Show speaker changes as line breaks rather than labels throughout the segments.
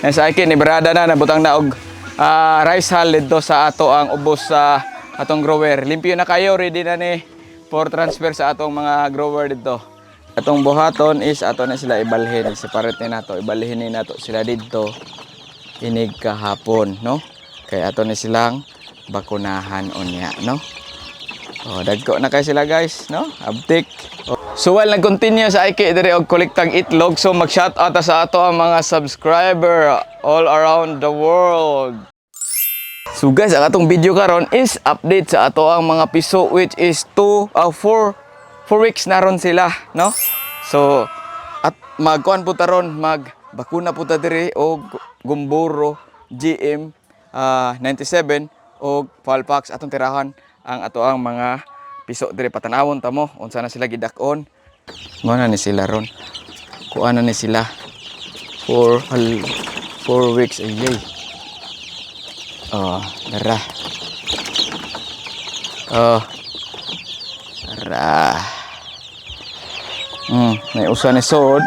Sa akin ni Brada na nabutang na og rice hull dito sa ato ang ubos sa atong grower. Limpyo na kayo, ready na ni for transfer sa atong mga grower dito. Atong buhaton is ato na sila ibalhin, separate na nato, ibalhin ni nato sila dito inig kahapon, no? Kay ato ni silang bakunahan unya, no? Oh, dagko na kay sila guys, no? Abtik. So while nag-continue sa Iki diri og kolektang itlog, so mag-shoutout sa ato ang mga subscriber all around the world. So guys, ang atong video karon is update sa ato ang mga piso, which is 4 weeks na ron sila, no? So at magkuan po taron, magbakuna po ta diri og Gumboro GM 97 og Falpax atong tirahan ang ato ang mga piso diri. Patanawon ta mo unsa na sila gidak-on. Mo na ni sila ron. Kuan na ni sila 4 weeks ayay. Dara. Dara. May usa ni sod.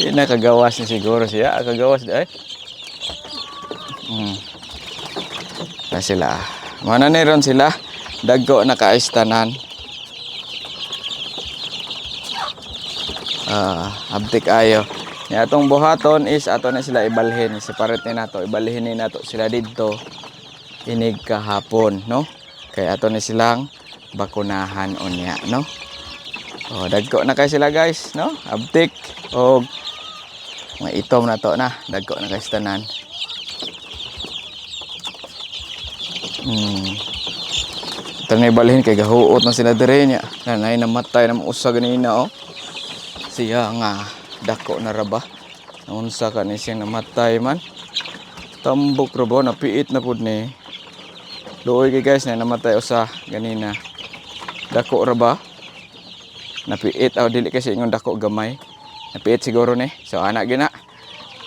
Di na kagawas ni siguro siya. Kagawas di ay. Na sila. Mana ni ron sila. Dagko na kaistanan. Abtik ayo. Ni atong buhaton is ato na sila ibalhin. Separate ni nato. Ibalhin ni nato sila dito inig kahapon, no? Kay ato ni silang bakunahan unya, no? Dagko na kay sila guys, no? Abtik og mga itom na to na. Dagko na kay tanan. Ito na ibalhin kay gahuot na sila dire niya. Nanay namatay na usa ganina, oh. Siya nga dako na raba. Unsa ka ni siyang namatay man. Tambok rabo na piit na pud ni. Luoy kay guys na namatay usa ganina. Dako raba. Napiit dili kasi ingon dako gamay. Napiit siguro ni. So anak gina.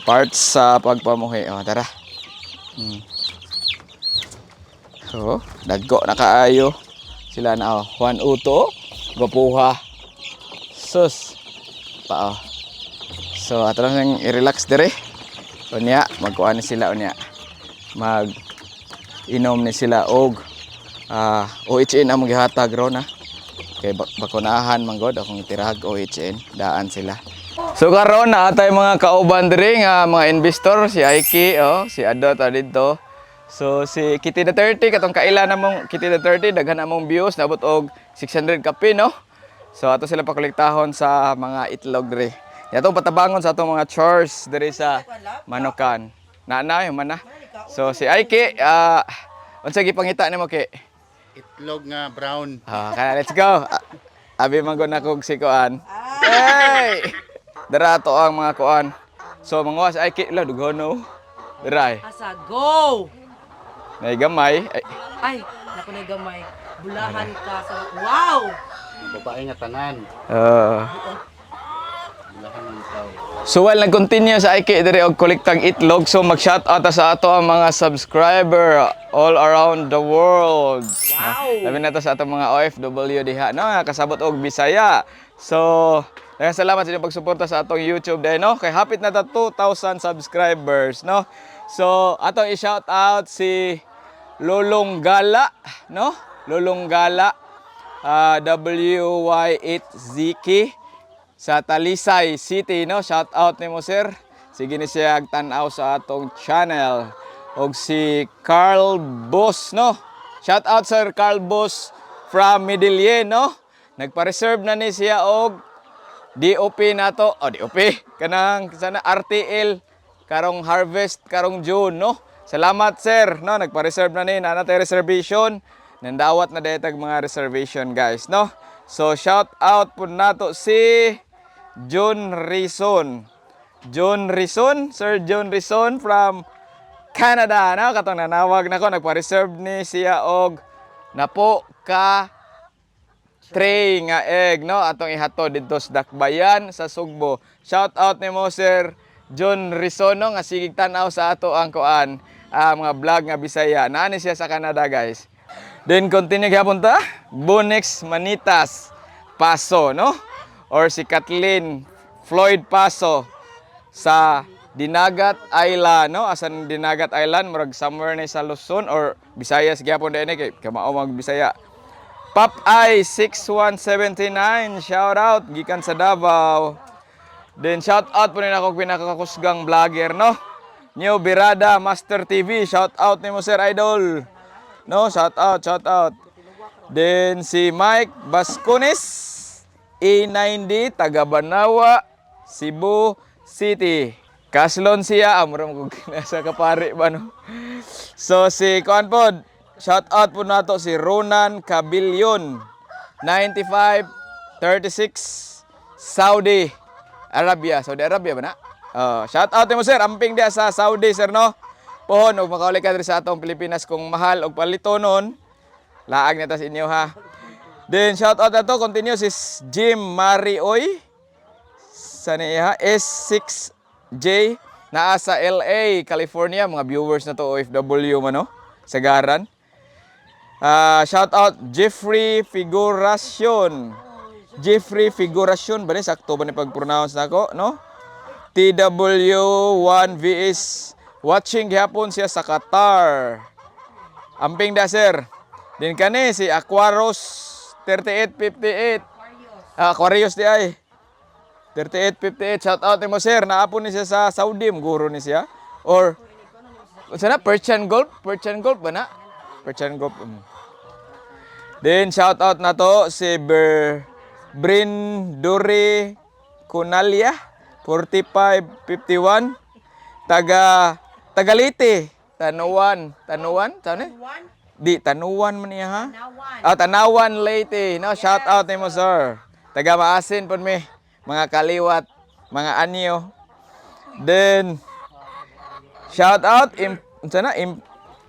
Parts sa pagpamuhi. Tara. So, dagko na kaayo. Sila na Juan Uto, Gapuha. Sus. Pa. So ato lang i-relax dire. Unya magkuan sila unya. Mag inom ni sila og OHN ang gihatag ro na. Kay bakunahan manggod akong itirag OHN daan sila. So karon na atay mga kauban diri nga mga investor, si Aiki, si Adot dito. So si Kitty the 30 katong kaila namong Kitty the 30 daghan among views nabot og 600 kapi, no. So ato sila pakolektahon sa mga itlog diri. Atong patabangon sa atong mga chores diri sa Manokan. Naana yung mana. So si Aiki, unsa gipangita nimo kay
itlog nga brown.
Kaya let's go. Abi man gud nakog si kuan. Hey! Dara to ang mga kuan. So mga Aiki la dughono. Dira.
Asa go.
Nay gamay.
Ay, naku na gamay. Bulahan ka sa wow.
Babae nga tanan.
So while nag-continue sa Iki diri og kolektang itlog, so mag-shoutout sa ato ang mga subscriber all around the world.
Wow.
Labi na to sa ato mga OFW diha, no, kasabot og Bisaya. So daghang salamat sa inyong pagsuporta sa atong YouTube dai, no. Kay hapit na ta 2,000 subscribers, no. So atong i-shoutout si Lolong Gala, no. Lolong Gala, WY8ZK sa Talisay City, no. Shout out nimo sir. Sige ni siya tan-aw sa atong channel. Og si Carl Boss, no. Shout out sir Carl Boss from Medellin, no. Nagpa-reserve na ni siya og DOP nato. DOP kanang sana RTL karong harvest karong June, no. Salamat sir, no. Nagpa-reserve na ni natay reservation. Nandawat na daytag mga reservation guys, no. So shout out po nato si John Rison. Sir John Rison from Canada, no? Katong nanawag nako, nagpa-reserve ni siya og napo ka tray nga egg, no? Atong ihatod dito sa Dakbayan sa Sugbo. Shout out nimo Sir John Rison, no? Nga sigig tan-aw sa ato ang kuan, mga vlog nga Bisaya. Naani siya sa Canada, guys. Then continue gyapon ta. Bonex Manitas Paso, no? Or si Kathleen Floyd Paso sa Dinagat Island, no? Asan Dinagat Island, murag somewhere ni sa Luzon or Visayas gyapon din kay kamao mag Bisaya. Popeye 6179, shout out gikan sa Davao. Then shout out po rin ako pinakakusgang vlogger, no? New Birada Master TV, shout out nimo Sir Idol. No, shout out, shout out. Then si Mike Bascones A90 taga Banawa, Cebu City. Kaslon siya, amram ko nasa kapari ba no. So si kuan pod, shout out po nato si Ronan Cabillion 9536 Saudi Arabia ba na? Shout out mo sir, amping dia sa Saudi sir no. Pohon og makauli ka diri sa atong Pilipinas kung mahal og palitonon. Laag na ta sa inyo ha. Then shout out ato continue si Jim Marioy sa niya S6 J naa sa LA, California, mga viewers na to OFW man no, Sagaran. Shout out Jeffrey Figuracion. Jeffrey Figuracion ba ni sakto ba ni pag-pronounce nako, no? TW1VS watching gihapon siya sa Qatar. Amping da sir. Din kani si Aquaros 3858. Aquarius di ay. 3858, shout out mo sir, naapon ni siya sa Saudi, guro ni siya. Or, sana, Persian Gulf ba na? Persian Gulf. Then, shout out na to si Brinduri Kunalia, 4551, Tagalite, Tanuan, saan eh? Di, Tanuan man niya ha? Tanawan Leyte, no, shout out ni mo sir. Taga Maasin po mi. Mga kaliwat, mga anyo. Then, shout out,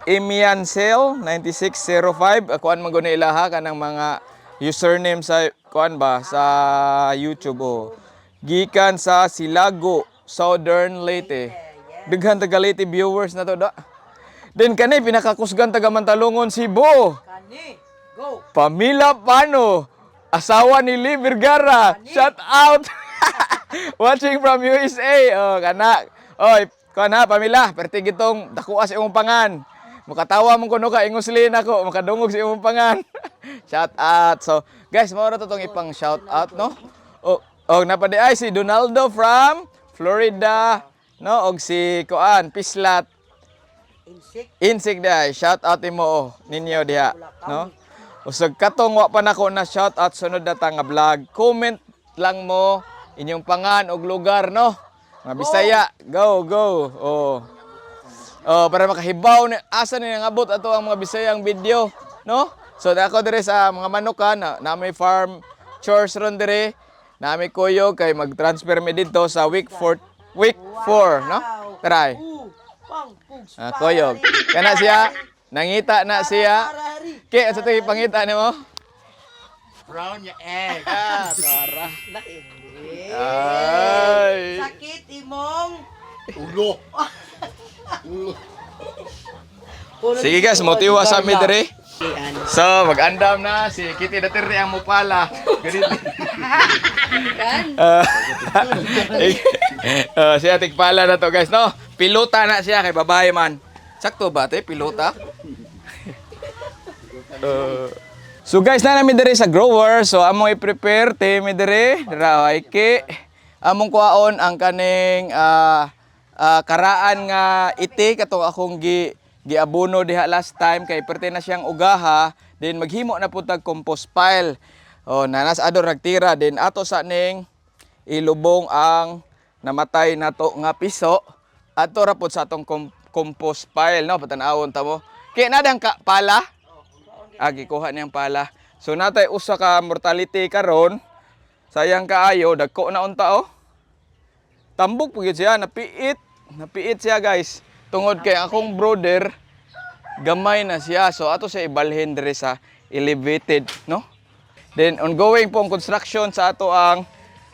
Imiancel 9605. Kuan man guna ilaha ka ng mga username sa, kuan ba, sa YouTube. Oh. Gikan sa Silago, Southern Leyte. Daghan taga Leyte viewers na to da. Then kani, pinakakusgan taga Mantalungon, Cebu.
Kani, go!
Pamila Pano. Asawa ni Lee Vergara. Shout out. Watching from USA. Oh, kana. Oy, kana Pamila, perti gitong dakuas imong pangan. Mukatawa mong kuno ka inguslin ako, makadungog sa imong pangan. Shout out. So, guys, mao ra to tong ipang shout out, no? Napadi ay si Donaldo from Florida, no? Og si Kuan Pislat. Insik day. Shout out imo ninyo diha, no? Usag katong wa pa nako na shout out sunod na ta nga vlog. Comment lang mo inyong pangan og lugar no. Mga Bisaya, go. Para makahibaw ni asa ni nangabot ato ang mga Bisayang video, no? So ako dire sa mga manukan na may farm chores ron dire. Na may kuyo kay mag-transfer mi dito sa week 4, no? Try. Koyog. Kana siya, nangita na siya. Kaya sa tayo pangita ni mo?
Brown yung egg.
Tara.
Ay. Sakit imong
Ulo.
Sige guys, motiwa sa amin dire. So, mag-andam na si Kitty Datirri ang mupala. Ganito. Siya tigpala na to guys, no? Pilota na siya kay babae man. Sakto ba te pilota? So guys, na namin dire sa grower. So among i-prepare te mi dire, dira ke among kuhaon ang kaning karaan nga iti katong akong giabono diha last time kay perte na siyang ugaha, then maghimo na pud tag compost pile. Nanas ador nagtira din ato sa ning ilubong ang namatay nato nga piso ato ra pud sa atong compost pile, no? Patanawon ta mo. Kay nadang pala. Gikuha niyang pala. So natay usa ka mortality karon. Sayang kaayo, dagko na unta oh. Tambok pugid siya, napiit siya guys. Tungod kay akong brother gamay na siya. So ato siya ibalhin dire sa elevated, no? Then ongoing po ang construction sa ato ang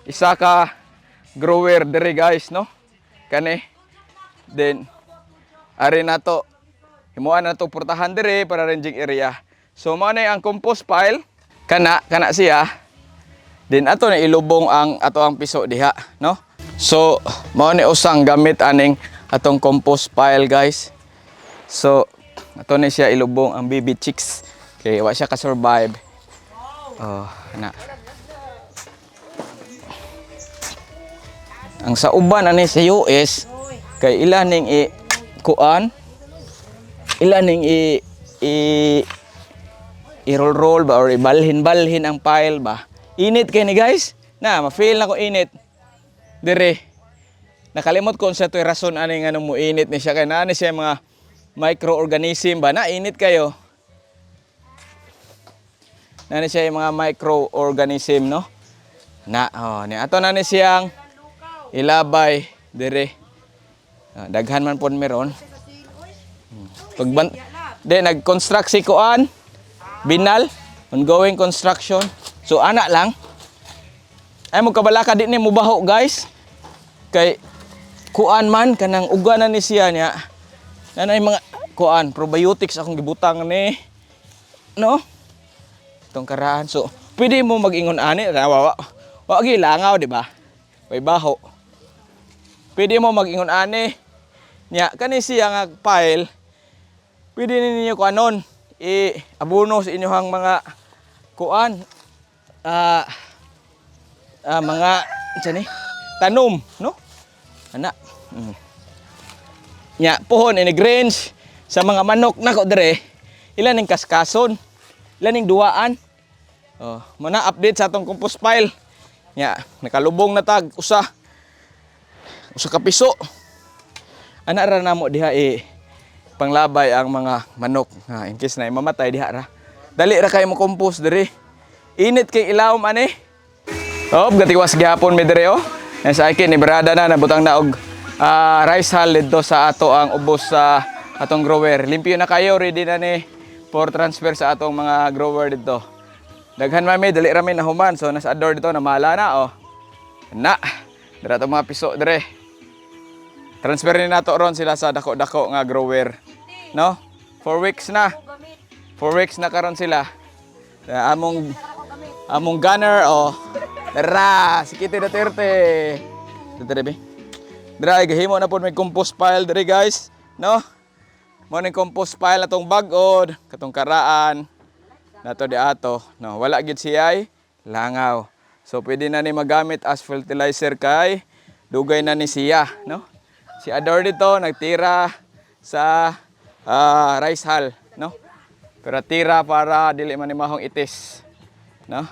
isa ka grower dire guys, no? Kani. Then ari na to himuan na to portahan dire para ranging area. So mao na ang compost pile kana siya. Then ato na ilubong ang ato ang piso diha, no? So, mao ni usang gamit aning atong compost pile, guys. So, ato ni siya ilubong ang baby chicks. Kay wa siya ka-survive. Oh, ana. Ang sa uban ani sa US kay ilaning ilaning i-roll ba or ibalhin-balhin ang pile ba. Init kay ni guys. Na, ma-feel na ko init. Dire. Nakalimot ko sa to'y rason ani nga mo init ni siya kay naani siya mga microorganism ba na init kayo. Naani siya yung mga microorganism no. Na ni ato na ni siyang ilabay dire. Daghan man pud meron. Nag-construct si kuan binal ongoing construction. So ana lang. Ay mo kabalaka di ni mo baho guys. Kay kuan man kanang uga na ni siya niya. Nanay mga kuan probiotics akong gibutang ni no. Itong karaan. So pwede mo mag-ingon ani wa gi langaw di ba? Way baho. Pwede mo mag-ingon ani nya kani siya nga pile. Pwede ninyo kuanon abono sa inyohang mga kuan mga ni tanom no ana nya pohon ini grains sa mga manok nako dire ilan ning kaskason ilan ning duwaan mana update sa atong compost pile nya nakalubong na tag usa ka piso ana ra namo diha panglabay ang mga manok in case na mamatay diha ra dali ra kay mo compost dire init kay ilawom ani gatiwas gyapon mi dire sa akin ni brada na nabutang na og rice hull dito sa ato ang ubos sa atong grower limpyo na kayo ready na ni for transfer sa atong mga grower dito daghan mami dali ra mi nahuman so nasa ador dito na mahala na na dira to mga piso dire transfer ni nato ron sila sa dako-dako nga grower no 4 weeks na karon sila among gunner dara si Kitty Duterte dire be dira gahimo na pud may compost pile dire guys no mo ning compost pile atong bag-od katong karaan nato di ato no wala gid siya langaw so pwede na ni magamit as fertilizer kay dugay na ni siya no. Si Ador dito nagtira sa rice hull, no? Pero tira para dili man mahong itis, no?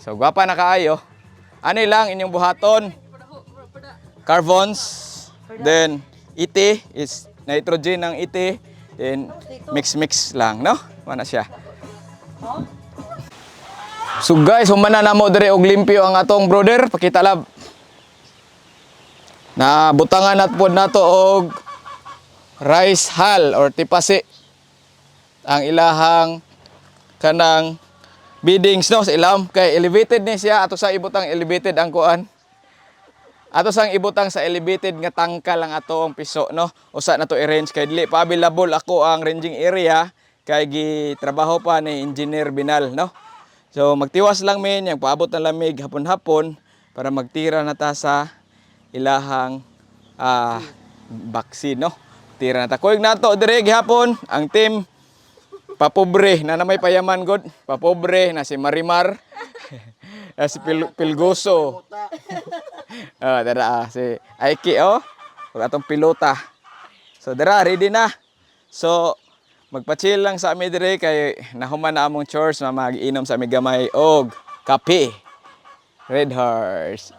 So gwapa na kaayo. Ano lang inyong buhaton? Carbons, then iti is nitrogen ng iti, then mix lang, no? Mana siya. So guys, humana namo dire og limpyo ang atong brother, pakita lab. Na butangan nat pod nato og rice hull or tipasi ang ilahang kanang beddings no sa ilam kay elevated ni siya ato sa ibutang elevated ang kuan ato sang ibutang sa elevated nga tangkal ang ato ang piso no usa na to i-range kay dili pa available ako ang ranging area kay gitrabaho pa ni Engineer Binal no so magtiwas lang min yang paabot na lamig hapon-hapon para magtira na ta sa ilahang vaccine no tira na ta kuig nato dire gihapon ang team papobre na may payaman god papobre na si Marimar na si Pilgoso dara si Aiki atong pilota so dara ready na so magpa-chill lang sa amin dire kay nahuman na among chores na mag-inom sa aming gamay og kape Red Horse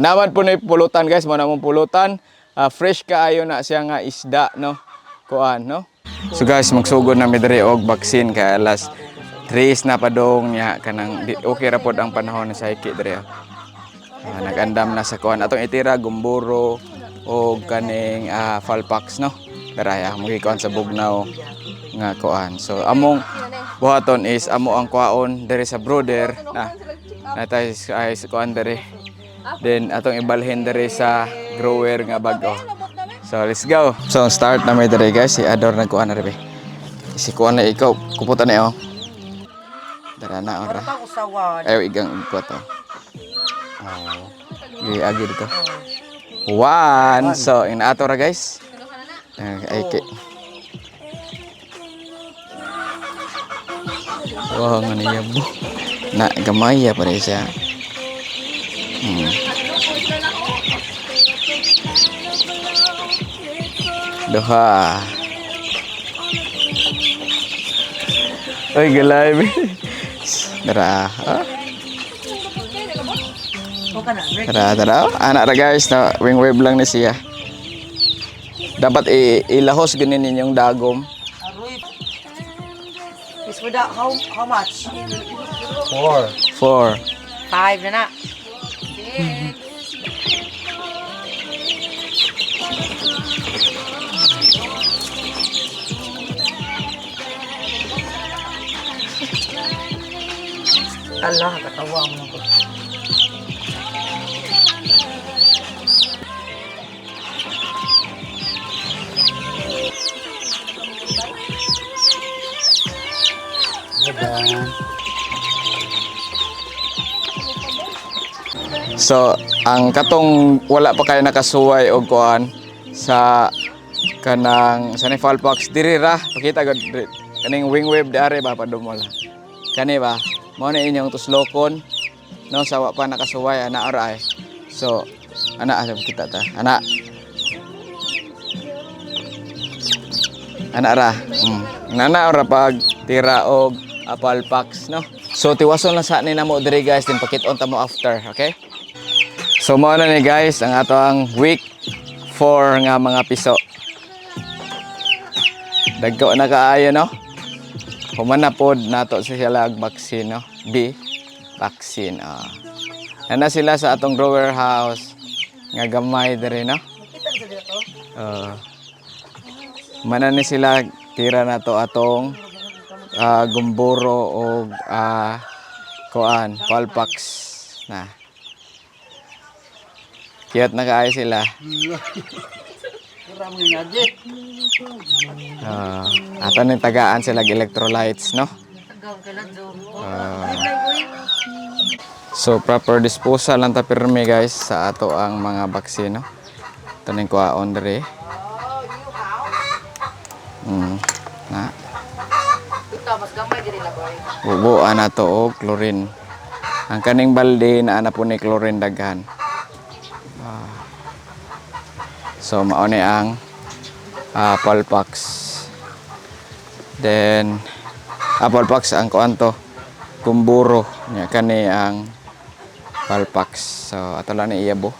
naman po na pulutan guys, mo na mong pulutan. Fresh kaayo na siya nga isda, no? Kuan, no? So guys, magsugod na mi diri og vaccine kay alas 3 na padong nya kanang okay ra pod ang panahon sa hiki diri. Nag-andam na sa kuan atong itira gumburo og kaning Falpax, no? Dara mo gikuan sa Bugnaw nga kuan. So among buhaton is amo ang kuaon diri sa brother na natay ay kuan diri. Then atong ibalhin diri sa grower nga bag-o. So let's go. So start na may diri guys si Ador nagkuan na rin. Si kuan na ikaw kuputan na Dara na ora. Ay igang ko to. Agi dito. 1. So, inato ra guys. Ay, wow, nga niya bo. Na, gamay pa rin siya. Duha. Ay, galay. Dara. Tara. Anak ra guys, na wing wave lang ni siya. Dapat ilahos ganin ninyong dagom.
Aroy. Is for that, how much?
4.
5 na na. Allah, katawa mo na ko.
So, ang katong wala pa kayo nakasuway og kuan sa kanang sa Falpax diri ra pakita gud kaning wing wave diare ba padumol. Kani ba? Mao na inyong tuslokon no sa wa pa nakasuway ana ara ay. So, ana asab kita ta. Ana. Ana ra. Nana ora pag tira og Falpax no. So tiwason lang sa ni namo diri guys din pakit-on ta mo after, okay? So mao na ni guys ang ato ang week 4 nga mga piso. Dagko na kaayo no. Humana pod nato sa sila og vaccine no. B vaccine. Ana sila sa atong grower house nga gamay diri no. Mana ni sila tira na to atong gumburo o kuan Falpax na. Kiyat na kaayo sila. Ato ni tagaan sila electrolytes no. So proper disposal lang ta pirmi guys sa ato ang mga vaccine no. Taning kuaon diri. Na. Bubuan na to og chlorine. Ang kaning balde na ana po ni chlorine daghan. So mao ni ang Falpax. Then Falpax ang kuan to kumburo nya kani ang Falpax. So ato lang ni iyabo.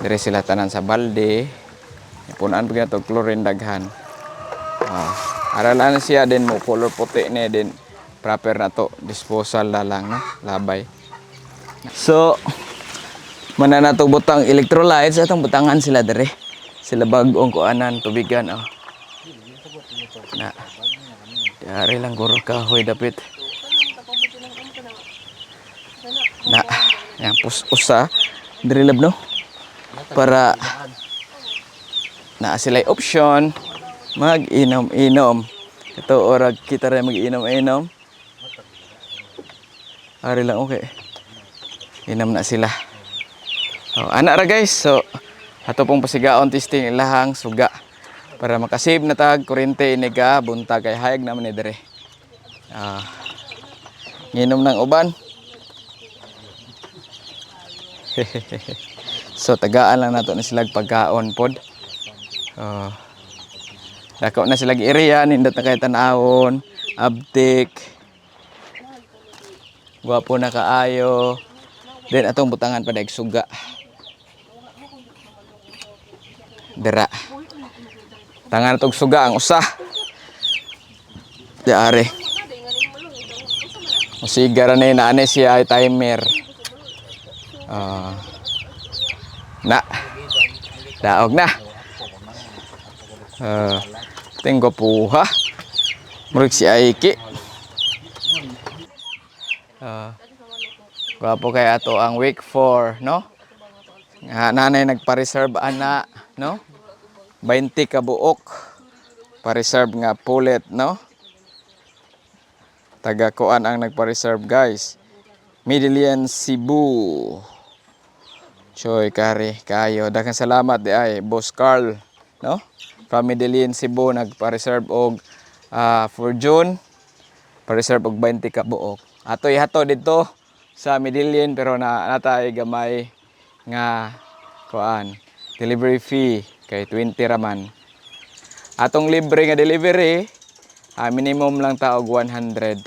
Diri sila tanan sa balde. Ipunan pag to chlorine daghan. Aralan siya din mo color puti ni din proper na to disposal na lang no labay. So manana to butang electrolytes atong butangan sila dire. Sila bag-ong kuanan tubigan Na. Dari lang guro kahoy dapit. Na yang usa dire lab no. Para na sila option mag-inom-inom. Ito orag kita rin mag-inom-inom. Ari lang okay. Inom na sila. Anak ra guys. So ato pong pasigaon testing ilahang suga para makasave na tag kuryente iniga buntag kay hayag naman ni dire. Nginom ng uban. So tagaan lang nato ni sila pagkaon pod. Dako na sila area nindot na kay tan-awon, abtik. Gwapo na kaayo. Then atong butangan pa daig suga. Dira. Tangan atong suga ang usa. Diare. Usigara na inaane siya ay timer. Na. Daog na. Tinggo puha. Murag si Aiki. Gwapo kay ato ang week 4, no? Nga nanay nagpa-reserve ana, no? 20 ka buok. Pa-reserve nga pulit, no? Taga kuan ang nagpa-reserve, guys. Midillion Cebu. Choy kari kayo. Daghang salamat di ay Boss Carl, no? From Medellin, Cebu nagpa-reserve og for June, pa-reserve og 20 ka buok. Ato ihato dito sa Medellin pero natay gamay nga kuan delivery fee kay 20 raman. Atong libre nga delivery, minimum lang ta og 100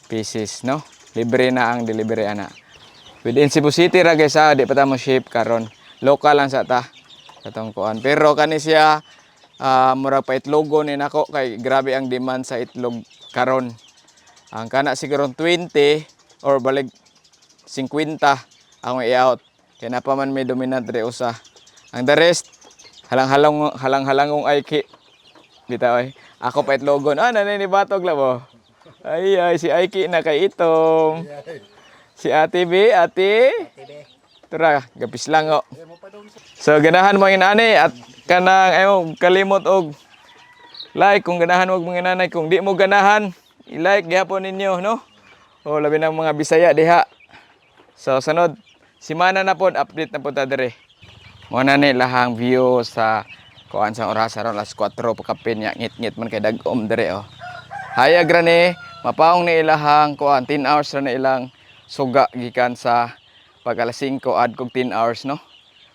pieces, no? Libre na ang delivery ana. Within Cebu City ra guys, di pa ta mo ship karon. Local lang sa ta katong kuan. Pero kani siya murag pa itlogo ni nako kay grabe ang demand sa itlog karon. Ang kana siguro 20 or balig 50 ang i-out. Kaya na pa man may dominant re usa. Ang the rest halang-halangong Aiki. Bitaw ay. Ako pa itlogon. Nanay ni Batog la mo. Ay si Aiki na kay itom. Si Ate B, Ate. Tara, gapis lang o. So ganahan mo inani at kanang ayo kalimot og like kung ganahan mo mga nanay, kung di mo ganahan i-like gyapon ninyo, no? O labi ng mga Bisaya diha. So sunod semana na pod update na pod ta dire. Mo na ni lahang view sa kuan sa oras aron alas 4 pagkapin nya ngit-ngit man kay dag-om dire oh. Hayag ra ni mapaong ni ilahang kuan 10 hours ra na ilang suga gikan sa pag alas 5 ad kog 10 hours, no?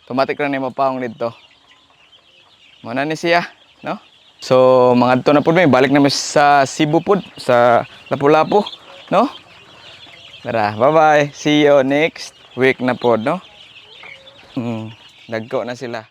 Automatic ra ni mapaong didto. Mo na ni siya, no? So mga adto na pod may balik na mi sa Cebu pod sa Lapu-Lapu, no? Tara, bye-bye. See you next week na pod, no? Dagko na sila.